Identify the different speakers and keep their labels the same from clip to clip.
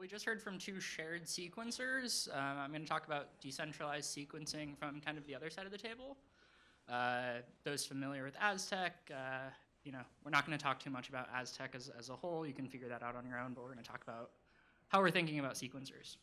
Speaker 1: We just heard from two shared sequencers. I'm going to talk about decentralized sequencing from kind of the other side of the table. Those familiar with Aztec, we're not going to talk too much about Aztec as a whole. You can figure that out on your own, but we're going to talk about how we're thinking about sequencers.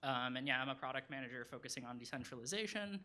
Speaker 1: And yeah, I'm a product manager focusing on decentralization.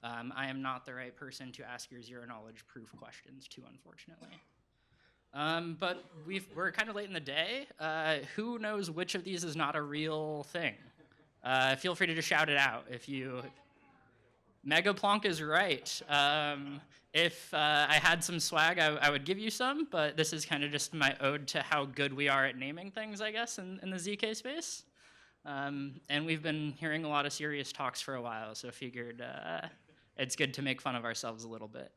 Speaker 1: I am not the right person to ask your zero knowledge proof questions to, unfortunately. But we're kind of late in the day. Who knows which of these is not a real thing? Feel free to just shout it out if you. Megaplonk is right. If I had some swag, I would give you some, but this is kind of just my ode to how good we are at naming things, I guess, in the ZK space. And we've been hearing a lot of serious talks for a while, so figured it's good to make fun of ourselves a little bit.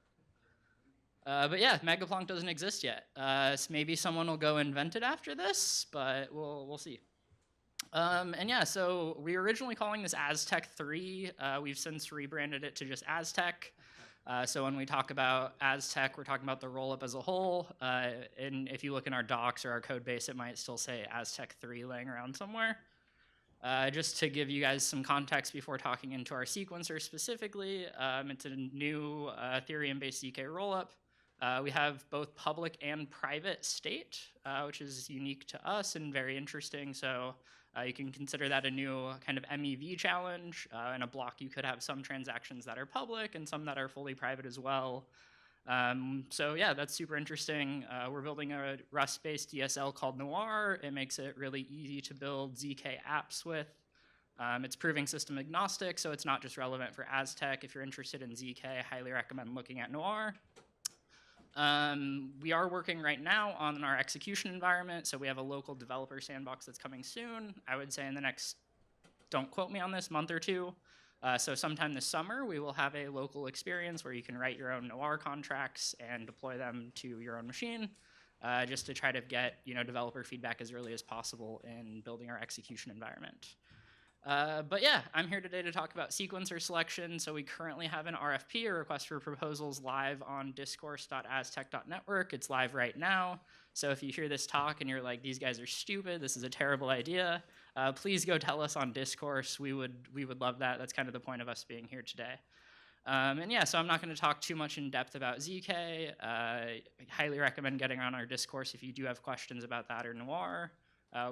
Speaker 1: But yeah, Megaplonk doesn't exist yet. So maybe someone will go invent it after this, but we'll see. And yeah, so we were originally calling this Aztec 3. We've since rebranded it to just Aztec. So when we talk about Aztec, we're talking about the rollup as a whole. And if you look in our docs or our code base, it might still say Aztec 3 laying around somewhere. Just to give you guys some context before talking into our sequencer specifically, it's a new Ethereum-based ZK rollup. We have both public and private state, which is unique to us and very interesting. So you can consider that a new kind of MEV challenge. In a block, you could have some transactions that are public and some that are fully private as well. So yeah, that's super interesting. We're building a Rust-based DSL called Noir. It makes it really easy to build ZK apps with. It's proving system agnostic, so it's not just relevant for Aztec. If you're interested in ZK, I highly recommend looking at Noir. We are working right now on our execution environment, so we have a local developer sandbox that's coming soon. I would say in the next, don't quote me on this, month or two. So sometime this summer, we will have a local experience where you can write your own Noir contracts and deploy them to your own machine, just to try to get developer feedback as early as possible in building our execution environment. But yeah, I'm here today to talk about sequencer selection. So we currently have an RFP, a request for proposals, live on discourse.aztec.network. It's live right now. So if you hear this talk and you're like, these guys are stupid, this is a terrible idea, please go tell us on Discourse. We would love that. That's kind of the point of us being here today. And yeah, so I'm not going to talk too much in depth about ZK. I highly recommend getting on our Discourse if you do have questions about that or Noir.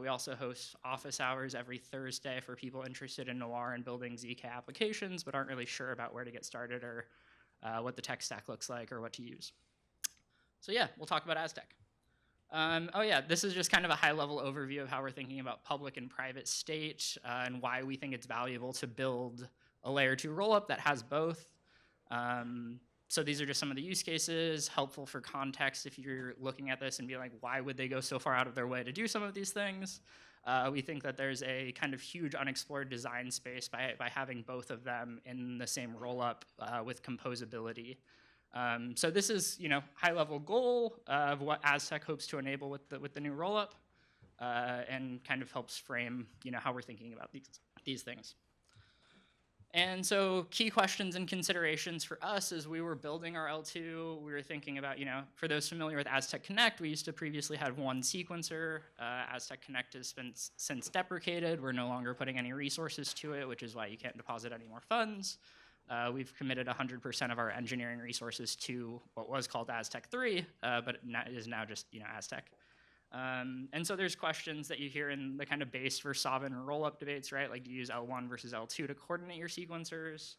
Speaker 1: We also host office hours every Thursday for people interested in Noir and building ZK applications, but aren't really sure about where to get started or what the tech stack looks like or what to use. So yeah, we'll talk about Aztec. Oh yeah, this is just kind of a high-level overview of how we're thinking about public and private state and why we think it's valuable to build a layer 2 rollup that has both. So these are just some of the use cases, helpful for context if you're looking at this and be like, why would they go so far out of their way to do some of these things? We think that there's a kind of huge unexplored design space by having both of them in the same rollup with composability. So this is high-level goal of what Aztec hopes to enable with the new rollup, and kind of helps frame how we're thinking about these things. And so key questions and considerations for us as we were building our L2, we were thinking about, for those familiar with Aztec Connect, we used to previously have one sequencer. Aztec Connect has been since deprecated. We're no longer putting any resources to it, which is why you can't deposit any more funds. We've committed 100% of our engineering resources to what was called Aztec 3, but it is now just Aztec. And so there's questions that you hear in the kind of base versus sovereign rollup debates, right? Like, do you use L1 versus L2 to coordinate your sequencers?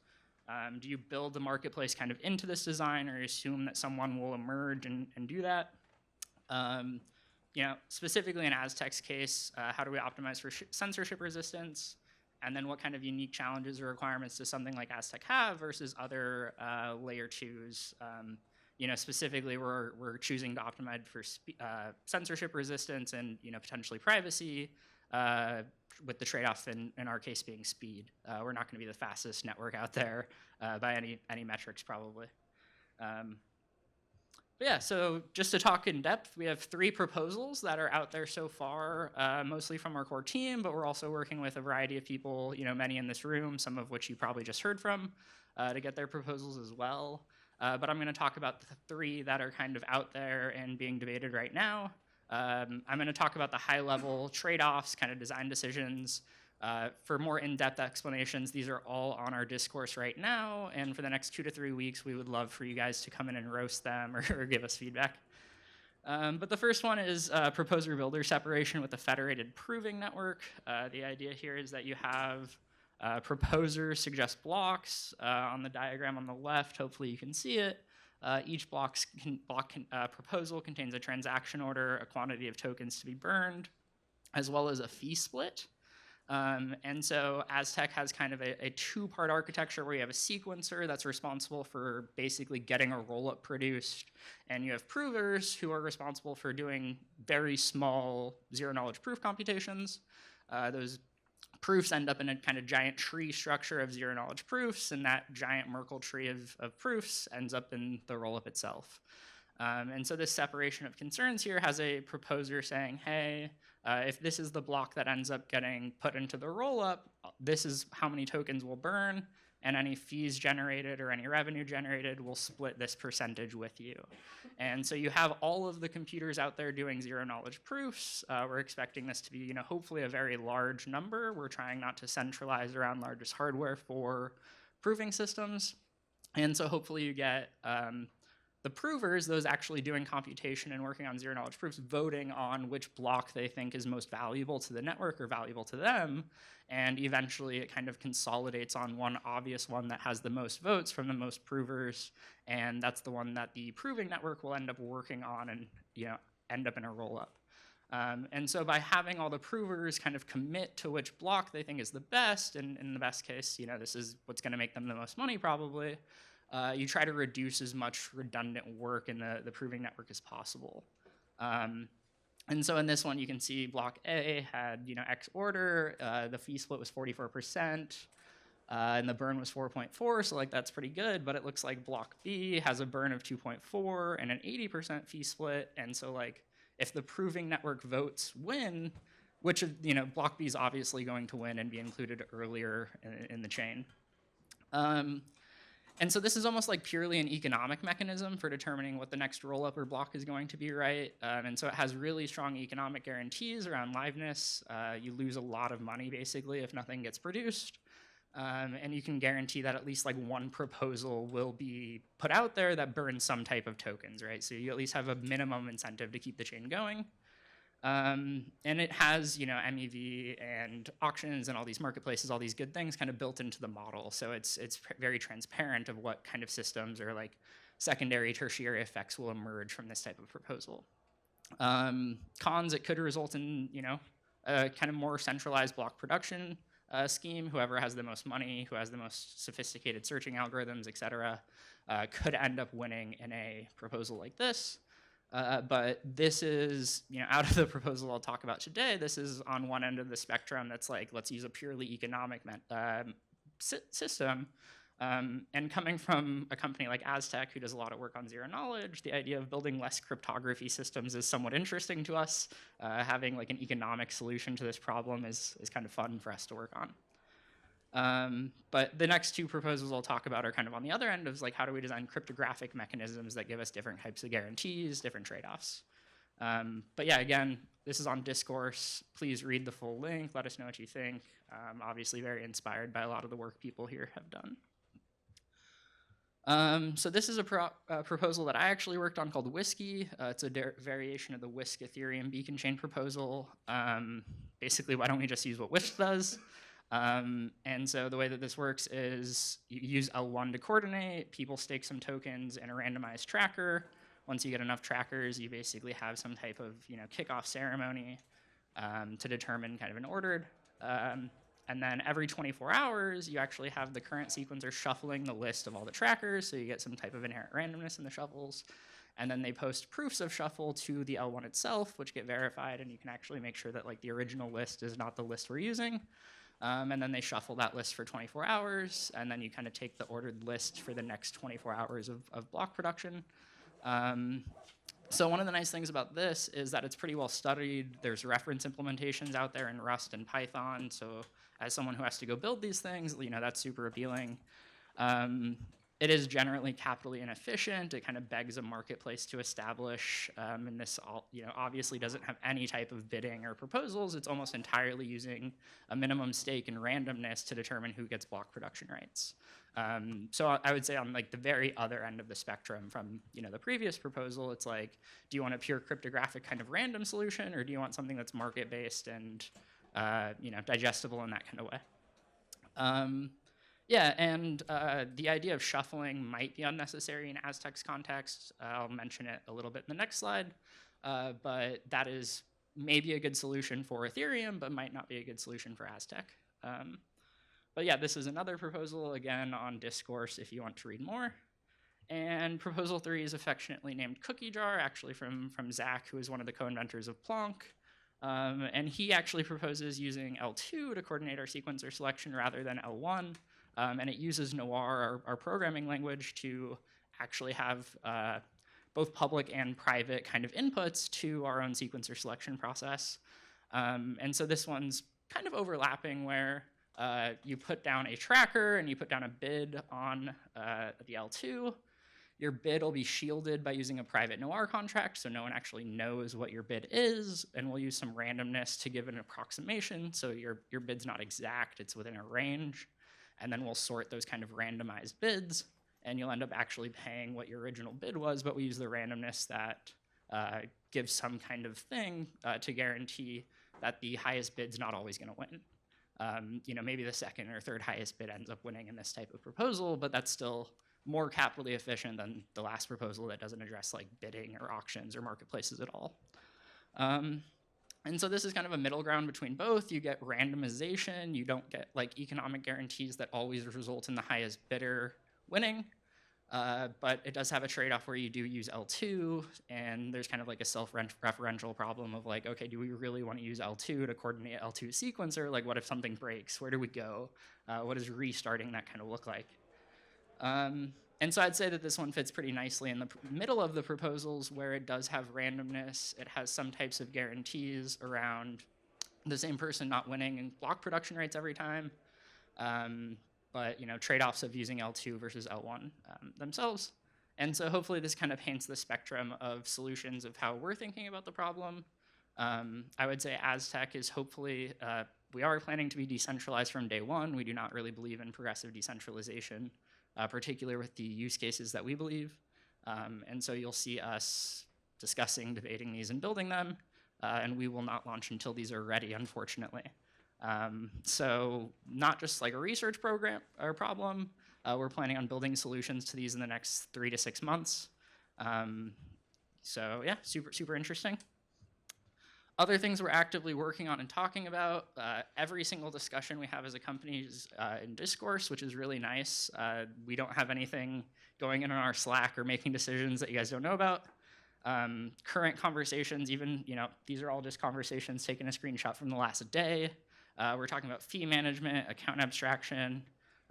Speaker 1: Do you build the marketplace kind of into this design or assume that someone will emerge and do that? Specifically in Aztec's case, how do we optimize for censorship resistance? And then what kind of unique challenges or requirements does something like Aztec have versus other layer 2s? Specifically, we're choosing to optimize for censorship resistance and potentially privacy, with the trade-off in our case being speed. We're not going to be the fastest network out there by any metrics probably. But yeah, so just to talk in depth, we have 3 proposals that are out there so far, mostly from our core team, but we're also working with a variety of people, many in this room, some of which you probably just heard from, to get their proposals as well. But I'm going to talk about the 3 that are kind of out there and being debated right now. I'm going to talk about the high-level trade-offs, kind of design decisions. For more in-depth explanations, these are all on our discourse right now, and for the next 2 to 3 weeks, we would love for you guys to come in and roast them or give us feedback. But the first one is proposer-builder separation with a federated proving network. The idea here is that you have proposers suggest blocks. On the diagram on the left, hopefully you can see it. Each proposal contains a transaction order, a quantity of tokens to be burned, as well as a fee split. And so Aztec has kind of a two-part architecture where you have a sequencer that's responsible for basically getting a rollup produced, and you have provers who are responsible for doing very small zero-knowledge proof computations. Those proofs end up in a kind of giant tree structure of zero-knowledge proofs, and that giant Merkle tree of proofs ends up in the rollup itself. And so this separation of concerns here has a proposer saying, hey, if this is the block that ends up getting put into the rollup, this is how many tokens will burn, and any fees generated or any revenue generated will split this percentage with you. And so you have all of the computers out there doing zero-knowledge proofs. We're expecting this to be, hopefully a very large number. We're trying not to centralize around largest hardware for proving systems. And so hopefully you get the provers, those actually doing computation and working on zero-knowledge proofs, voting on which block they think is most valuable to the network or valuable to them, and eventually it kind of consolidates on one obvious one that has the most votes from the most provers, and that's the one that the proving network will end up working on and end up in a roll-up. And so by having all the provers kind of commit to which block they think is the best, and in the best case, this is what's going to make them the most money probably, you try to reduce as much redundant work in the proving network as possible. And so in this one, you can see block A had X order, the fee split was 44%, and the burn was 4.4, so that's pretty good, but it looks like block B has a burn of 2.4 and an 80% fee split, and so if the proving network votes win, which block B is obviously going to win and be included earlier in the chain. And so this is almost purely an economic mechanism for determining what the next rollup or block is going to be, right? And so it has really strong economic guarantees around liveness. You lose a lot of money, basically, if nothing gets produced. And you can guarantee that at least one proposal will be put out there that burns some type of tokens, right? So you at least have a minimum incentive to keep the chain going. And it has, MEV and auctions and all these marketplaces, all these good things kind of built into the model. So it's very transparent of what kind of systems or secondary, tertiary effects will emerge from this type of proposal. Cons, it could result in, a kind of more centralized block production scheme. Whoever has the most money, who has the most sophisticated searching algorithms, et cetera, could end up winning in a proposal like this. But this is, out of the proposal I'll talk about today, this is on one end of the spectrum that's let's use a purely economic system. And coming from a company like Aztec, who does a lot of work on zero knowledge, the idea of building less cryptography systems is somewhat interesting to us. Having an economic solution to this problem is kind of fun for us to work on. But the next two proposals I'll talk about are kind of on the other end of how do we design cryptographic mechanisms that give us different types of guarantees, different trade-offs. But yeah, again, this is on discourse. Please read the full link. Let us know what you think. Obviously very inspired by a lot of the work people here have done. So this is a proposal that I actually worked on called Whiskey. It's a variation of the Whisk Ethereum beacon chain proposal. Basically, why don't we just use what Whisk does? And so the way that this works is you use L1 to coordinate, people stake some tokens in a randomized tracker. Once you get enough trackers, you basically have some type of kickoff ceremony to determine kind of an ordered. And then every 24 hours, you actually have the current sequencer shuffling the list of all the trackers, so you get some type of inherent randomness in the shuffles. And then they post proofs of shuffle to the L1 itself, which get verified, and you can actually make sure that the original list is not the list we're using. And then they shuffle that list for 24 hours, and then you kind of take the ordered list for the next 24 hours of block production. So one of the nice things about this is that it's pretty well studied. There's reference implementations out there in Rust and Python, so as someone who has to go build these things, that's super appealing. It is generally capitally inefficient. It kind of begs a marketplace to establish, and this obviously doesn't have any type of bidding or proposals. It's almost entirely using a minimum stake and randomness to determine who gets block production rights. So I would say on like the very other end of the spectrum from the previous proposal, it's like, do you want a pure cryptographic kind of random solution, or do you want something that's market-based and digestible in that kind of way? Yeah, and the idea of shuffling might be unnecessary in Aztec's context. I'll mention it a little bit in the next slide, but that is maybe a good solution for Ethereum, but might not be a good solution for Aztec. But yeah, this is another proposal, again, on Discourse if you want to read more. And proposal 3 is affectionately named Cookie Jar, actually from Zach, who is one of the co-inventors of Plonk. And he actually proposes using L2 to coordinate our sequencer selection rather than L1. And it uses Noir, our programming language, to actually have both public and private kind of inputs to our own sequencer selection process. And so this one's kind of overlapping where you put down a tracker and you put down a bid on the L2. Your bid will be shielded by using a private Noir contract, so no one actually knows what your bid is, and we'll use some randomness to give an approximation, so your bid's not exact, it's within a range. And then we'll sort those kind of randomized bids, and you'll end up actually paying what your original bid was, but we use the randomness that gives some kind of thing to guarantee that the highest bid's not always going to win. Maybe the second or third highest bid ends up winning in this type of proposal, but that's still more capitally efficient than the last proposal that doesn't address like bidding or auctions or marketplaces at all. And so this is kind of a middle ground between both. You get randomization. You don't get like economic guarantees that always result in the highest bidder winning. But it does have a trade-off where you do use L2, and there's kind of like a self-referential problem of like, okay, do we really want to use L2 to coordinate L2 sequencer? Like, what if something breaks? Where do we go? What does restarting that kind of look like? And so I'd say that this one fits pretty nicely in the middle of the proposals where it does have randomness. It has some types of guarantees around the same person not winning in block production rates every time. But trade-offs of using L2 versus L1 themselves. And so hopefully this kind of paints the spectrum of solutions of how we're thinking about the problem. I would say Aztec is hopefully, we are planning to be decentralized from day one. We do not really believe in progressive decentralization, particularly with the use cases that we believe. And so you'll see us discussing, debating these, and building them. And we will not launch until these are ready, unfortunately. So not just like a research program or problem, we're planning on building solutions to these in the next 3 to 6 months. So yeah, super interesting. Other things we're actively working on and talking about, every single discussion we have as a company is in Discourse, which is really nice. We don't have anything going in on our Slack or making decisions that you guys don't know about. Current conversations, even, these are all just conversations taking a screenshot from the last day. We're talking about fee management, account abstraction,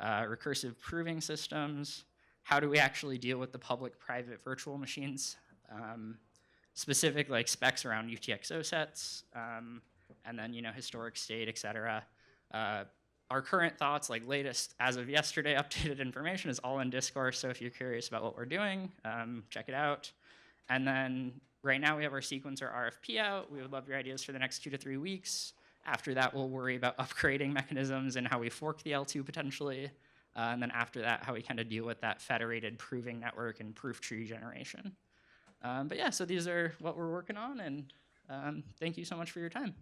Speaker 1: recursive proving systems. How do we actually deal with the public-private virtual machines? Specific like specs around UTXO sets, and then historic state, et cetera. Our current thoughts, like latest as of yesterday, updated information is all in Discourse. So if you're curious about what we're doing, check it out. And then right now we have our sequencer RFP out. We would love your ideas for the next 2 to 3 weeks. After that, we'll worry about upgrading mechanisms and how we fork the L2 potentially. And then after that, how we kind of deal with that federated proving network and proof tree generation. But yeah, so these are what we're working on, and thank you so much for your time.